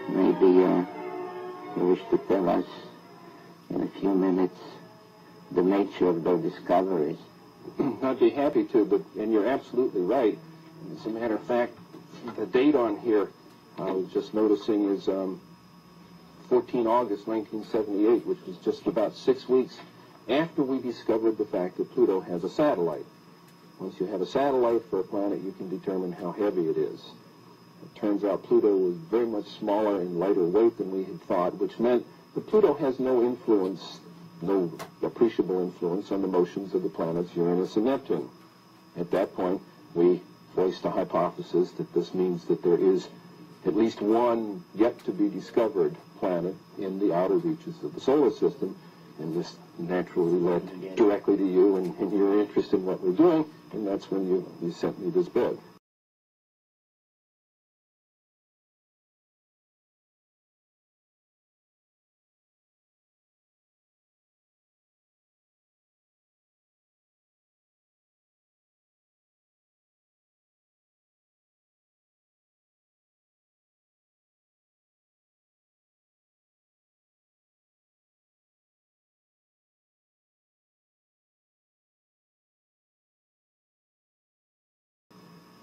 maybe you wish to tell us in a few minutes the nature of those discoveries. I'd be happy to, and you're absolutely right. As a matter of fact, the date on here I was just noticing is 14 August 1978, which was just about 6 weeks after we discovered the fact that Pluto has a satellite. Once you have a satellite for a planet, you can determine how heavy it is. It turns out Pluto was very much smaller and lighter weight than we had thought, which meant that Pluto has no influence, no appreciable influence on the motions of the planets Uranus and Neptune. At that point, we voiced a hypothesis that this means that there is at least one yet-to-be-discovered planet in the outer reaches of the solar system, and this naturally led directly to you and your interest in what we're doing, and that's when you sent me this book.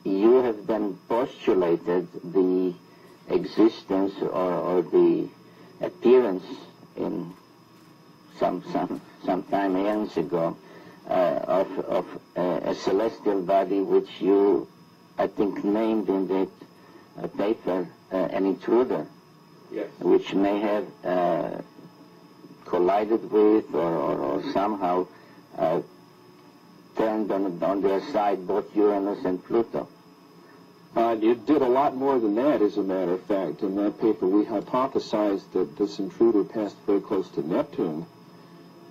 You have then postulated the existence or the appearance in some time years ago of a celestial body which you, I think, named in the paper an intruder. Yes. Which may have collided with or somehow turned on their side both Uranus and Pluto. It did a lot more than that, as a matter of fact. In that paper, we hypothesized that this intruder passed very close to Neptune,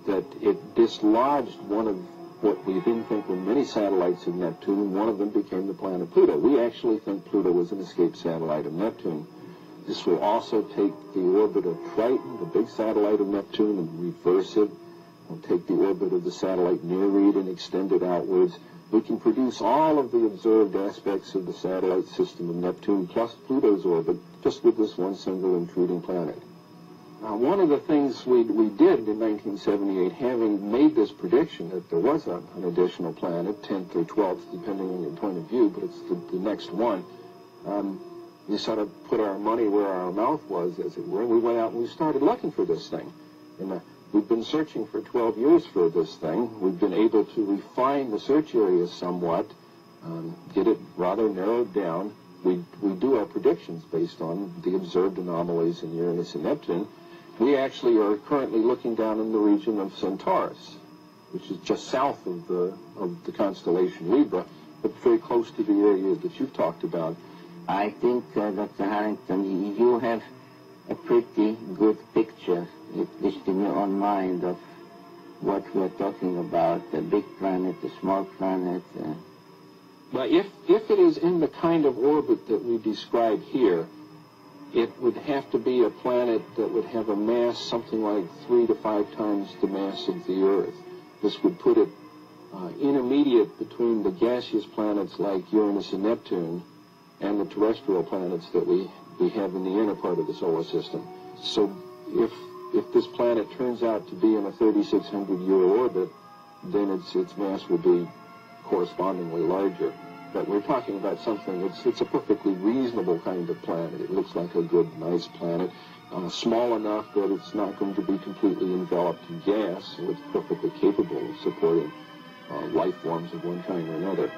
that it dislodged one of what we didn't think were many satellites of Neptune, and one of them became the planet Pluto. We actually think Pluto was an escaped satellite of Neptune. This will also take the orbit of Triton, the big satellite of Neptune, and reverse it. We'll take the orbit of the satellite Nereid and extend it outwards. We can produce all of the observed aspects of the satellite system of Neptune plus Pluto's orbit just with this one single intruding planet. Now, one of the things we did in 1978, having made this prediction that there was an additional planet, 10th or 12th, depending on your point of view, but it's the next one, we sort of put our money where our mouth was, as it were. We went out and we started looking for this thing. And we've been searching for 12 years for this thing. We've been able to refine the search area somewhat, get it rather narrowed down. We do our predictions based on the observed anomalies in Uranus and Neptune. We actually are currently looking down in the region of Centaurus, which is just south of the constellation Libra, but very close to the area that you've talked about. I think, Dr. Harrington, you have a pretty good picture, at least in your own mind, of what we're talking about, a big planet, a small planet. But if it is in the kind of orbit that we describe here, it would have to be a planet that would have a mass something like 3 to 5 times the mass of the Earth. This would put it intermediate between the gaseous planets like Uranus and Neptune and the terrestrial planets that we have in the inner part of the solar system. So if this planet turns out to be in a 3,600-year orbit, then its mass will be correspondingly larger. But we're talking about something, it's a perfectly reasonable kind of planet. It looks like a good, nice planet, small enough that it's not going to be completely enveloped in gas, so it's perfectly capable of supporting life forms of one kind or another.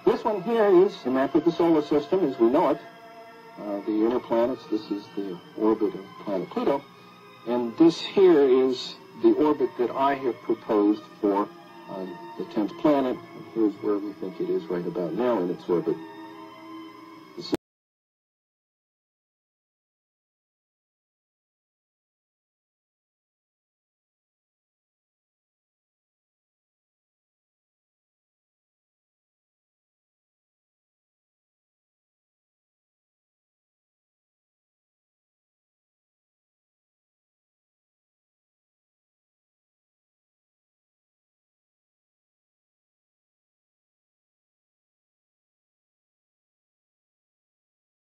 This one here is the map of the solar system as we know it. The inner planets, this is the orbit of planet Pluto. And this here is the orbit that I have proposed for the 10th planet. Here's where we think it is right about now in its orbit.